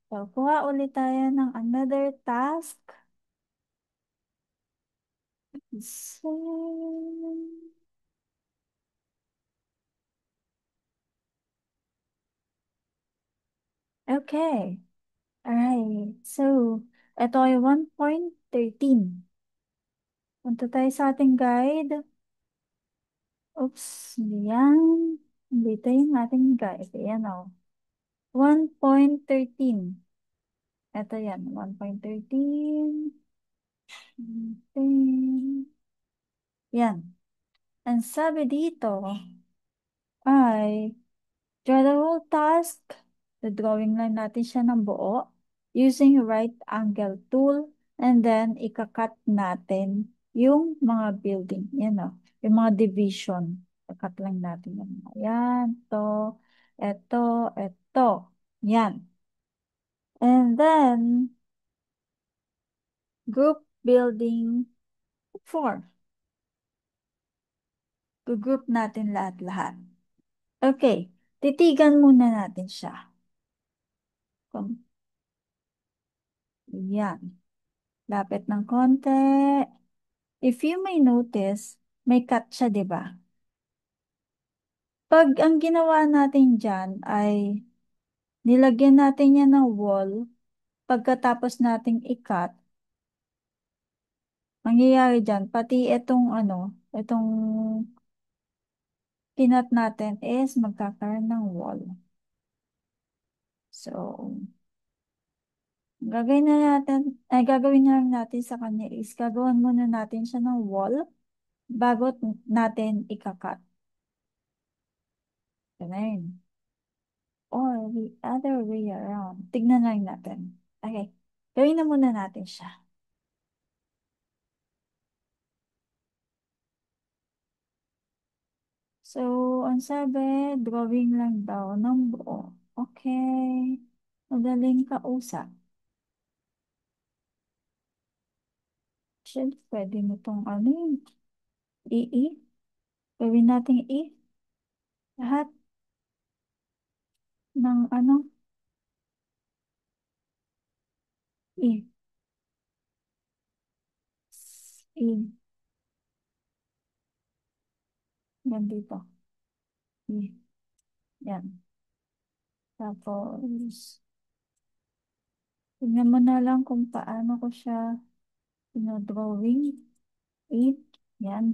So, kuha ulit tayo ng another task. So, okay. Alright. So, ito ay 1.13. Punta tayo sa ating guide. Oops, hindi yan. Hindi ito yung ating guide. Ayan o. 1.13. Ito yan. 1.13. Yan. Ang sabi dito ay draw the whole task. Drawing lang natin siya ng buo using right angle tool and then ikakat natin yung mga building. Yan o. Yung mga division. Ikakat lang natin yung mga yan. Ito. Yan. And then group building 4. Group natin lahat-lahat. Okay. Titigan muna natin siya. Kung, yan. Lapit ng konti. If you may notice, may cut siya, di ba? Pag ang ginawa natin dyan ay nilagyan natin yan ng wall, pagkatapos nating i-cut, mangyayari dyan, pati itong itong kinat natin is magkakaroon ng wall. So, gagawin na lang natin sa kanya is gagawin muna natin siya ng wall bago natin ikakat. Ganun. Or the other way around. Tignan lang natin. Okay. Gawin na muna natin siya. So, ang sabi, drawing lang daw ng buo. Okay. Madaling kausap. Actually, pwede mo tong i-i. Gawin natin i. Lahat ng i. I. Yan dito. I. Yan. Tapos, tingnan mo na lang kung paano ko siya drawing. I. Yan.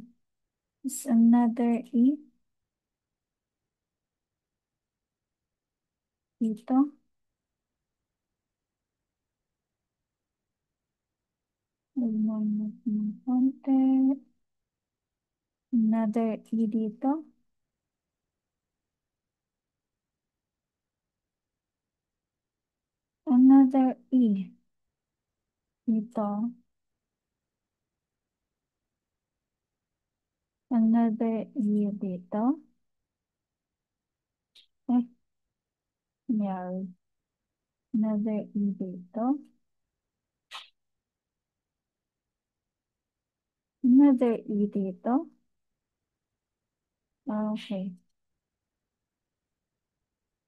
Is another i. Dito. Tingnan mo ng konti. Another i dito. Another i dito. Another i dito. Eh, yeah. Another i dito. Another i dito. Okay.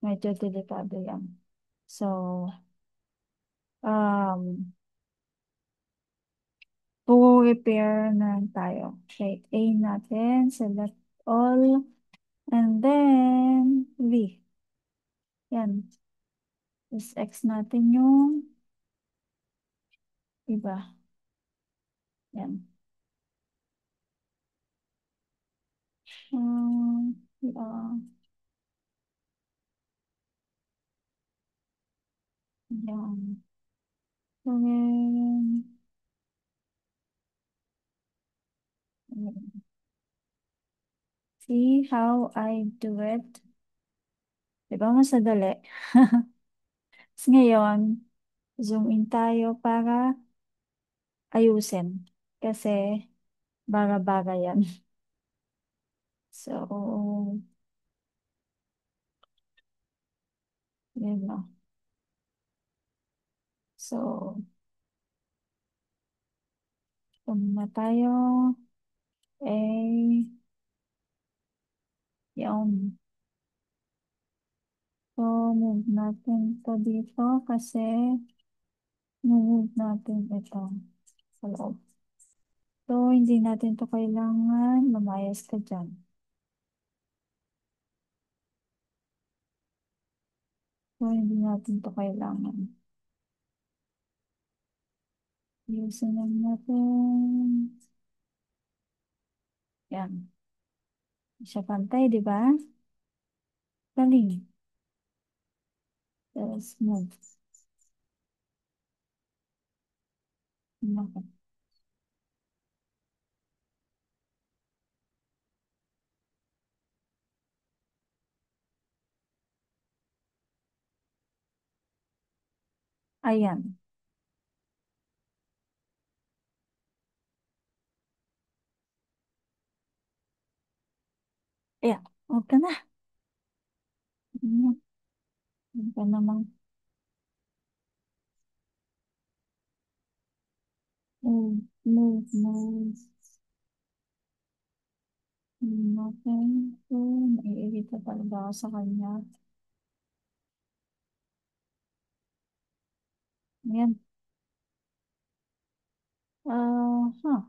Medyo delikado yan. So, um, repair na lang tayo. Okay, A natin, select all, and then V. Yan. Is X natin yung iba. Yan. Yeah. Yan. Then, see how I do it. Diba mas madali? Tapos ngayon, zoom in tayo para ayusin. Kasi, baga-baga yan. So, yun na. So, na tayo. Eh, yun. So, move natin to dito kasi move natin ito sa loob. So, hindi natin to kailangan. Lumayas ka dyan. So, hindi natin to kailangan. Ayusin lang natin. Yan. Siya pantay, di ba? Galing. Let's move. Nako. Ayan. Ayan. Okay na. Huwag ka namang move, move, move. Natin. So, naiirita talaga ako sa kanya. Ayan. Huh.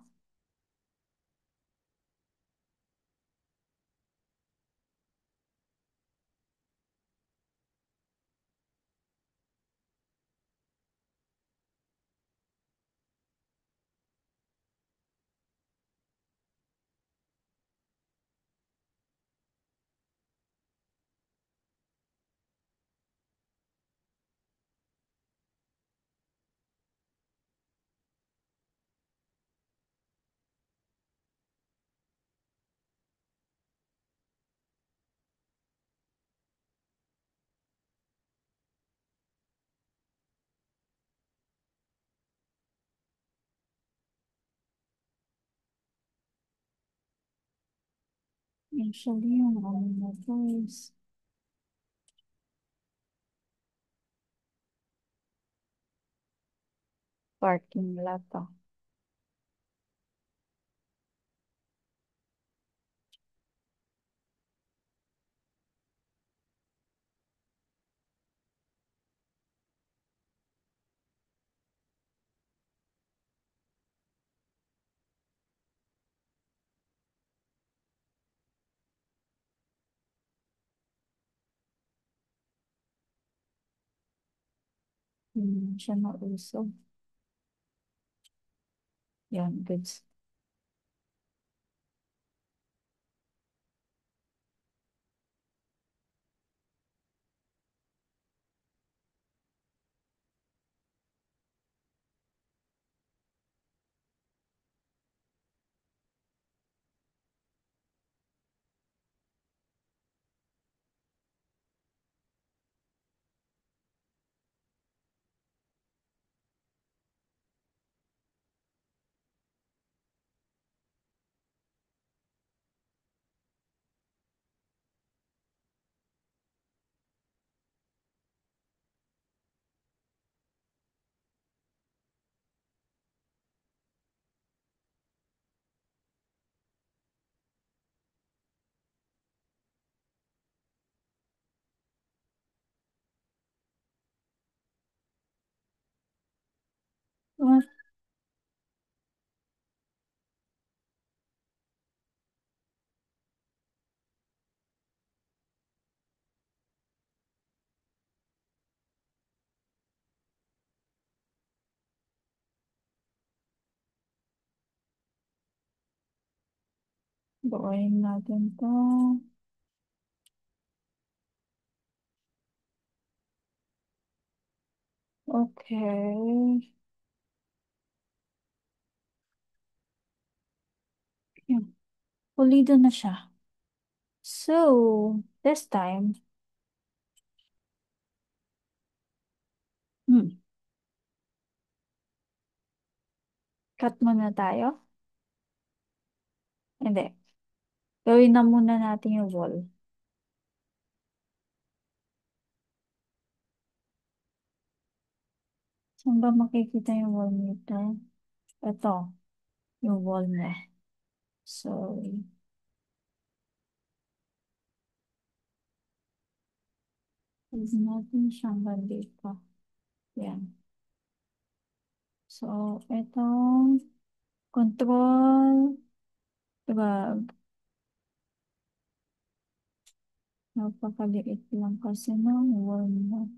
Actually, yung ano na to is parking lot. Ah. Hindi siya nauso. Yan, goods. What? Bawain natin to. Okay. Yan. Pulido na siya. So, this time, hmm, cut muna tayo. Hindi. Gawin na muna natin yung wall. Saan ba makikita yung wall nito? Ito, yung wall niya. So, Pwede natin siyang dito. Yan. So, itong control, drag. Napakaliit lang kasi ng wall mo.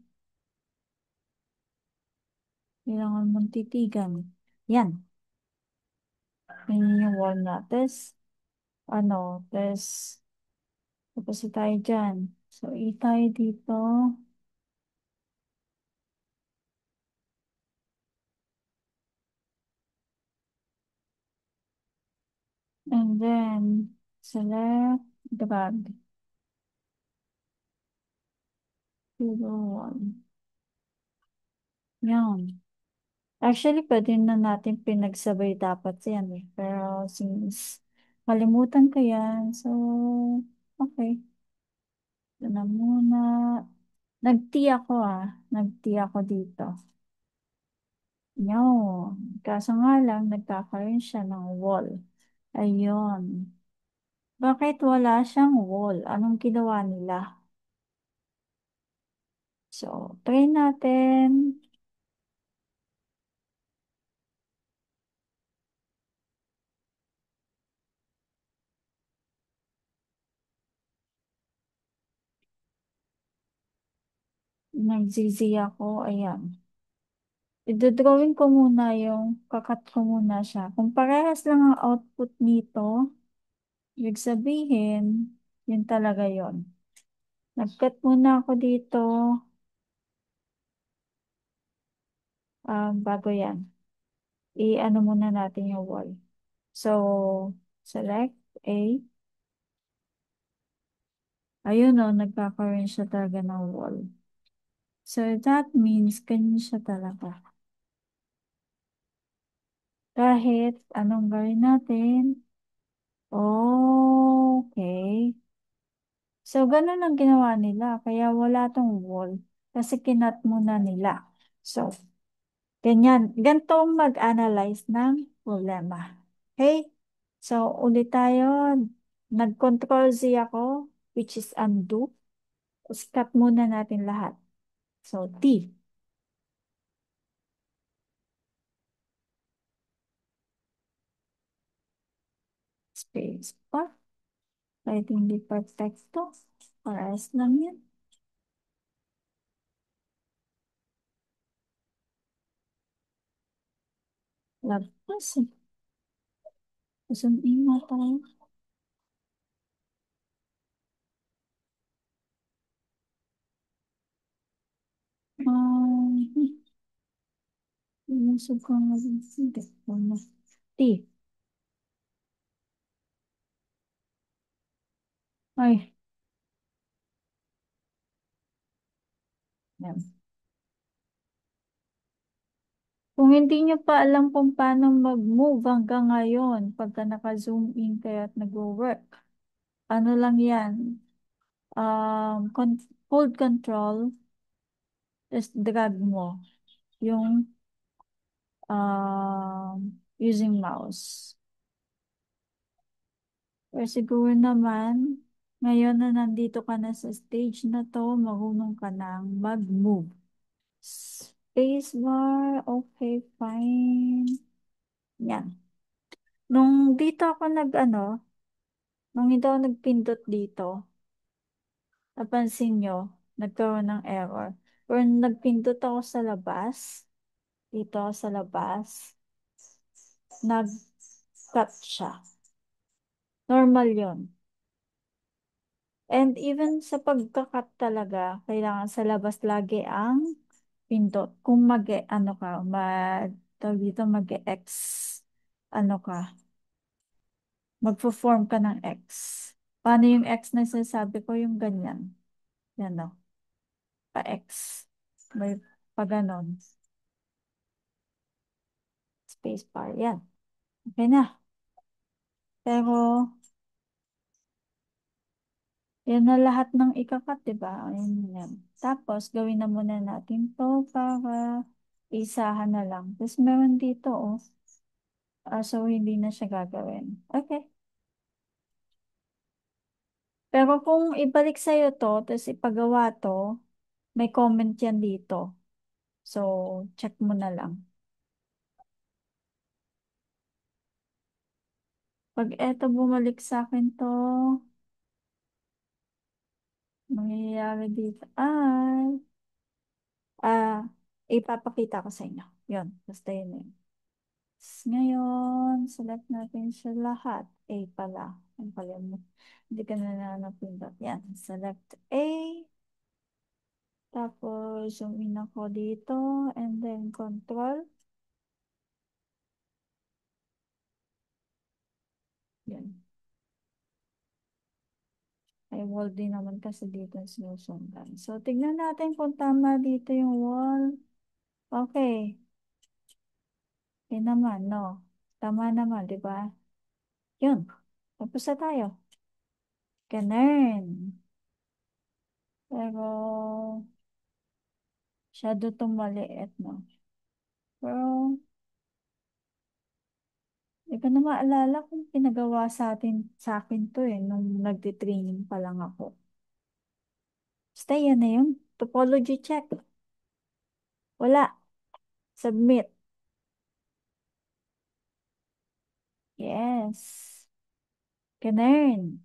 Kailangan mong titigan. Yan. Yan yung wall na. Tapos tayo dyan. So, tayo dito. And then, select, drag. Zero, one. Yan. Actually, pwede na natin pinagsabay dapat yan eh. Pero since kalimutan ko yan, so, okay. Ito na muna. Nag-T ako dito. Yun. Kaso nga lang, nagkakaroon siya ng wall. Ayun. Bakit wala siyang wall? Anong ginawa nila? So, try natin. Nag-ZZ ako. Ayan. Idodrawing ko muna kakat ko muna siya. Kung parehas lang ang output nito, ibig sabihin, yun talaga yon. Nag-cut muna ako dito, bago yan. I-ano muna natin yung wall. So, select A. Ayun o, nagkakaroon siya talaga ng wall. So, that means, ganyan siya talaga. Kahit anong gawin natin. Okay. So, ganun ang ginawa nila. Kaya wala tong wall. Kasi kinat muna nila. So, ganyan. Gantong mag-analyze ng problema. Okay? So, ulit tayo. Nag-control Z ako, which is undo. Tapos cut muna natin lahat. So, T. Space bar. Kahit hindi perfecto. Parehas lang yan. Lagpas eh. Zoom in nga tayo. Ilusog ko nga din. Hindi. Ano? T. Ay. Yan. Kung hindi nyo pa alam kung paano mag-move hanggang ngayon, pagka naka-zoom in kayo at nag-work, ano lang yan, hold control, just drag mo yung using mouse. Pero siguro naman, ngayon na nandito ka na sa stage na to, marunong ka nang mag-move. Spacebar, okay, fine. Yan. Nung dito ako nung hindi ako nagpindot dito, napansin nyo, nagkaroon ng error. Or nagpindot ako sa labas, dito ako sa labas, nag-cut siya. Normal yon. And even sa pagkakat talaga, kailangan sa labas lagi ang pindot. Kung tawag dito mag-X, ano ka, magpo-form ka ng X. Paano yung X na sinasabi ko? Yung ganyan. Yan o, pa-X. May pa-ganon. Space bar. Yan. Okay na. Pero, yan na lahat ng ikakat, diba? Ayan yan. Tapos, gawin na muna natin to para isahan na lang. Tapos, meron dito, oh. So, hindi na siya gagawin. Okay. Pero kung ibalik sa'yo to, tapos ipagawa to, May comment yan dito. So, check mo na lang. Pag eto bumalik sa akin to, mangyayari dito ay, ah, ipapakita ko sa inyo. Yun, basta yun yun. Ngayon, select natin siya lahat. A pala. Ang pala mo. Hindi ka na napindot. Yan. Select A. Tapos, zoom in ako dito. And then, control. Yan. Ay, wall din naman kasi dito ang sinusundan. So, tignan natin kung tama dito yung wall. Okay. Okay naman, no? Tama naman, di ba? Yun. Tapos na tayo. Ganun. Pero, shadow tong maliit, no? Pero, di ko na maalala kung pinagawa sa akin to eh, nung nagtitraining pa lang ako. Basta yan na yun. Topology check. Wala. Submit. Yes. Ganun.